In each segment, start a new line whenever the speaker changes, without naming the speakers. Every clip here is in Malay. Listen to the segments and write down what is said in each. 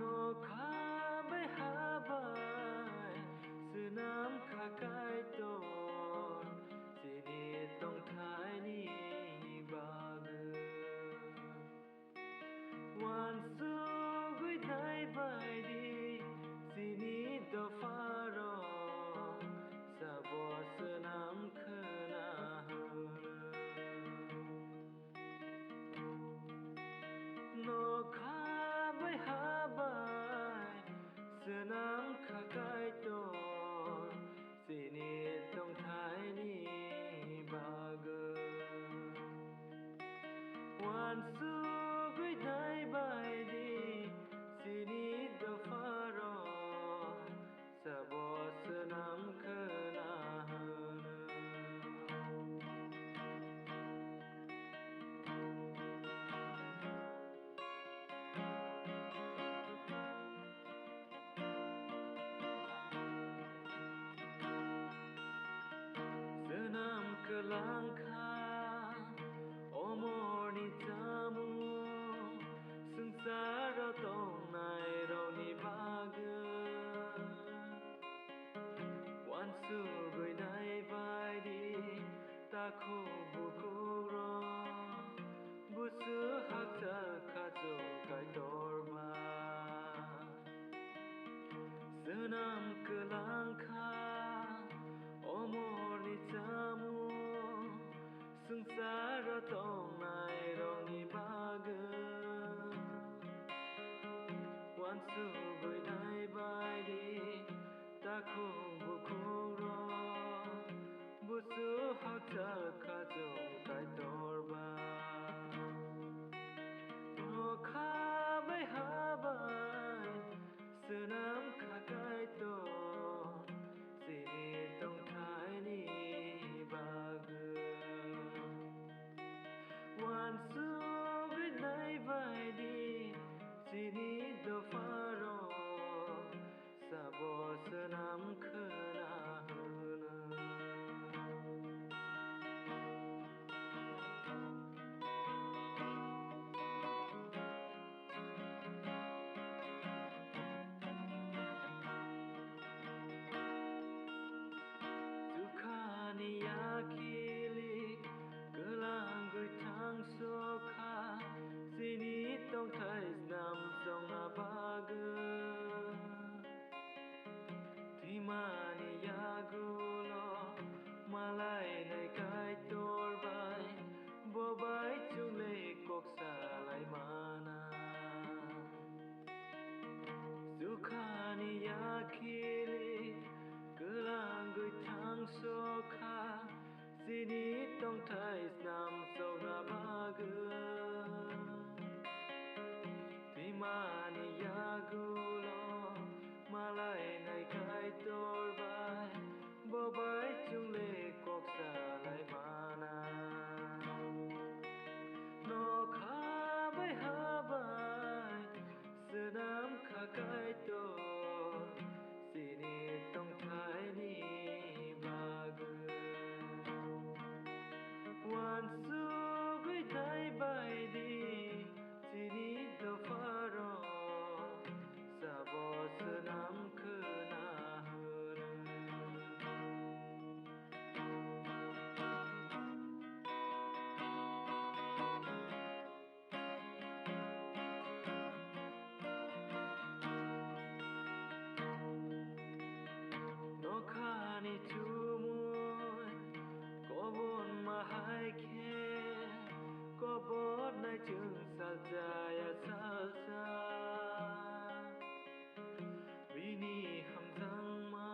no kha bai ha bai sunam kha kai to sini tong thai ni bag wan su gui dai bai di sini do faro sabo sunam khna no kha bai ha bai sunam kha kai to sini tong thai ni bag wan su gui dai bai di sini do faro sabo sunam khna sunam kelang kha omorni jamu sengsara tong nai roni bag wan su goi dai bai di ta kho bu ko ro bu su hak cha kha cho kai tor ba sunam kelang kha omorni jamu sengsara tong nai roni bag wan su goi dai bai di ta kho bu ko ro bu su hak cha kha cho kai tor ba no kha bai ha bai sunam kha kai to sini tong thai ni bag wan su gui dai bai di sini do faro sabo sunam khna ni yakili kelang gui thang so kha sini tong thai nam song na bag thimani yagulo malai nai kai tor bai bo bai chung le kok sa lai mana sukhani yakili kelang gui thang so kha sini tong thai nam so na bag thimani yagulo malai nai kai tor bai bo bai chung le kok sa lai mana no kha bai ha bai sunam kha kai to sini tong thai ni bag wan su gui dai bai di sini do faro sabo sunam khna no khani chumui ko bon ma hai khe ko bot nai chung sal cha ya sal sa bini ham sang ma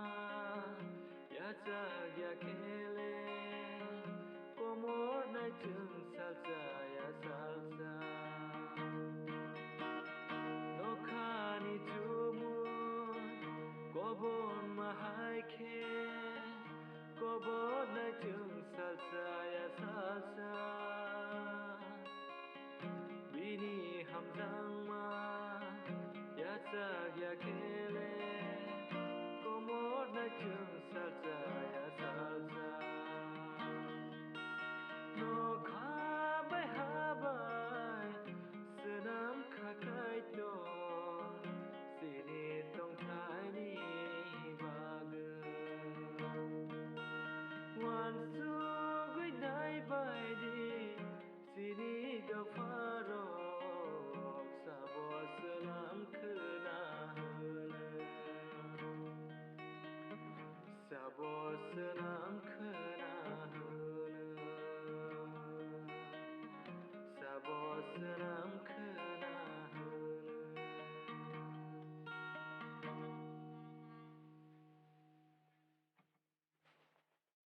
ya cha ya khele ko mor nai chung sal cha ya sal sa no khani chumui ko bon ma hai khe ko bot nai chung sal sa ya sal sa bini ham sang ma ya cha ya khele ko mot nai chung sal sa ya sal sa no kha bai ha bai sunam kha kai to sơn